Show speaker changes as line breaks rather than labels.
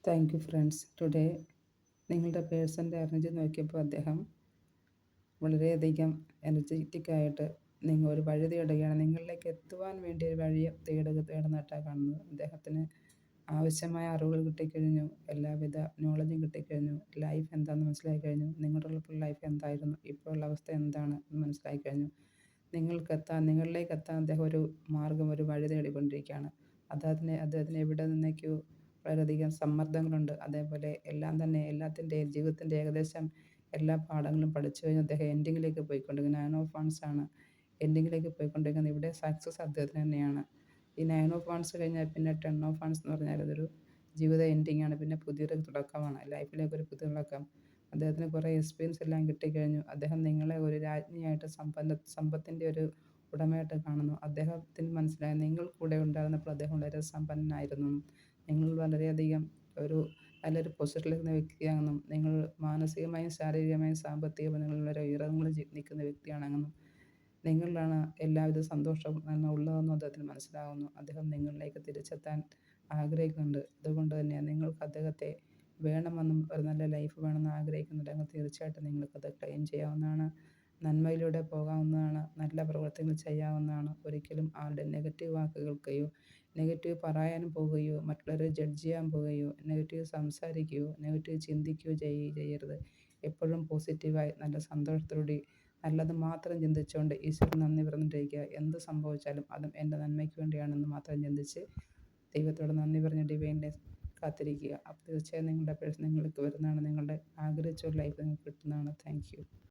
Thank you friends. Today നിങ്ങളുടെ പേഴ്സൻ്റെ energy നോക്കിയപ്പോൾ അദ്ദേഹം വളരെയധികം എനർജറ്റിക്കായിട്ട് നിങ്ങൾ ഒരു വഴി തേടുകയാണ്. നിങ്ങളിലേക്ക് എത്തുവാൻ വേണ്ടി ഒരു വഴി തേടുന്നതായിട്ടാണ് കാണുന്നത്. അദ്ദേഹത്തിന് ആവശ്യമായ അറിവുകൾ കിട്ടിക്കഴിഞ്ഞു, എല്ലാവിധ നോളജും കിട്ടിക്കഴിഞ്ഞു, ലൈഫ് എന്താണെന്ന് മനസ്സിലാക്കി കഴിഞ്ഞു, നിങ്ങളുടെ ലൈഫ് എന്തായിരുന്നു, ഇപ്പോഴുള്ള അവസ്ഥ എന്താണ് എന്ന് മനസ്സിലാക്കി കഴിഞ്ഞു. നിങ്ങളിലേക്ക് എത്താൻ അദ്ദേഹം ഒരു മാർഗം, ഒരു വഴി തേടിക്കൊണ്ടിരിക്കുകയാണ്. അദ്ദേഹത്തിന് എവിടെ നിന്നേക്കോ വളരെയധികം സമ്മർദ്ദങ്ങളുണ്ട്. അതേപോലെ എല്ലാത്തിൻ്റെയും ജീവിതത്തിൻ്റെ ഏകദേശം എല്ലാ പാഠങ്ങളും പഠിച്ചു കഴിഞ്ഞ് അദ്ദേഹം എൻഡിങ്ങിലേക്ക് പോയിക്കൊണ്ടിരിക്കുന്നത് 9 ഓഫ് വൺസ് ആണ്. എൻഡിങ്ങിലേക്ക് പോയിക്കൊണ്ടിരിക്കുന്നത്. ഇവിടെ സക്സസ് അദ്ദേഹത്തിന് തന്നെയാണ്. ഈ 9 ഓഫ് വൺസ് കഴിഞ്ഞാൽ പിന്നെ 10 ഓഫ് വൺസ് എന്ന് പറഞ്ഞാൽ അതൊരു ജീവിത എൻഡിങ് ആണ്. പിന്നെ പുതിയൊരു തുടക്കമാണ്, ലൈഫിലേക്ക് ഒരു പുതിയ തുടക്കം. അദ്ദേഹത്തിന് കുറേ എക്സ്പീരിയൻസ് എല്ലാം കിട്ടിക്കഴിഞ്ഞു. അദ്ദേഹം നിങ്ങളെ ഒരു രാജ്ഞിയായിട്ട്, സമ്പത്തിൻ്റെ ഒരു ഉടമയായിട്ട് കാണുന്നു. അദ്ദേഹത്തിന് മനസ്സിലായി നിങ്ങൾ കൂടെ ഉണ്ടായിരുന്നപ്പോൾ അദ്ദേഹം വളരെ സമ്പന്നനായിരുന്നു. നിങ്ങൾ വളരെയധികം നല്ലൊരു പൊസിഷനിൽ വ്യക്തിയാണെന്നും, നിങ്ങൾ മാനസികമായും ശാരീരികമായും സാമ്പത്തികമായും നിങ്ങൾ വളരെ ഉയരങ്ങളിൽ നിൽക്കുന്ന വ്യക്തിയാണെന്നും, നിങ്ങളിലാണ് എല്ലാവിധ സന്തോഷവും ഉള്ളതെന്നും അദ്ദേഹത്തിന് മനസ്സിലാകുന്നു. അദ്ദേഹം നിങ്ങളിലേക്ക് തിരിച്ചെത്താൻ ആഗ്രഹിക്കുന്നുണ്ട്. അതുകൊണ്ട് തന്നെ നിങ്ങൾക്ക് അദ്ദേഹത്തെ വേണമെന്നും ഒരു നല്ല ലൈഫ് വേണമെന്ന് ആഗ്രഹിക്കുന്നുണ്ടെങ്കിൽ തീർച്ചയായിട്ടും നിങ്ങൾക്കത് ക്ലെയിം ചെയ്യാവുന്നതാണ്. നന്മയിലൂടെ പോകാവുന്നതാണ്. നല്ല പ്രവർത്തികൾ ചെയ്യാവുന്നതാണ്. ഒരിക്കലും ആരുടെ നെഗറ്റീവ് വാക്ക് കേൾക്കുകയോ, നെഗറ്റീവ് പറയാൻ പോവുകയോ, മറ്റുള്ളവരെ ജഡ്ജ് ചെയ്യാൻ പോവുകയോ, നെഗറ്റീവ് സംസാരിക്കുകയോ, നെഗറ്റീവ് ചിന്തിക്കുകയോ ചെയ്യരുത്. എപ്പോഴും പോസിറ്റീവായി നല്ല സന്തോഷത്തോടെ നല്ലത് മാത്രം ചിന്തിച്ചുകൊണ്ട് ഈശ്വരന് നന്ദി പറഞ്ഞിട്ടിരിക്കുക. എന്ത് സംഭവിച്ചാലും അതും എൻ്റെ നന്മയ്ക്ക് വേണ്ടിയാണെന്ന് മാത്രം ചിന്തിച്ച് ദൈവത്തോട് നന്ദി പറഞ്ഞ് ഡിവൈനെ കാത്തിരിക്കുക. അപ്പോൾ തീർച്ചയായും നിങ്ങളുടെ പേഴ്സൺ നിങ്ങൾക്ക് വരുന്നതാണ്. നിങ്ങളുടെ ആഗ്രഹിച്ച ഒരു ലൈഫ് നിങ്ങൾക്ക് കിട്ടുന്നതാണ്. Thank you.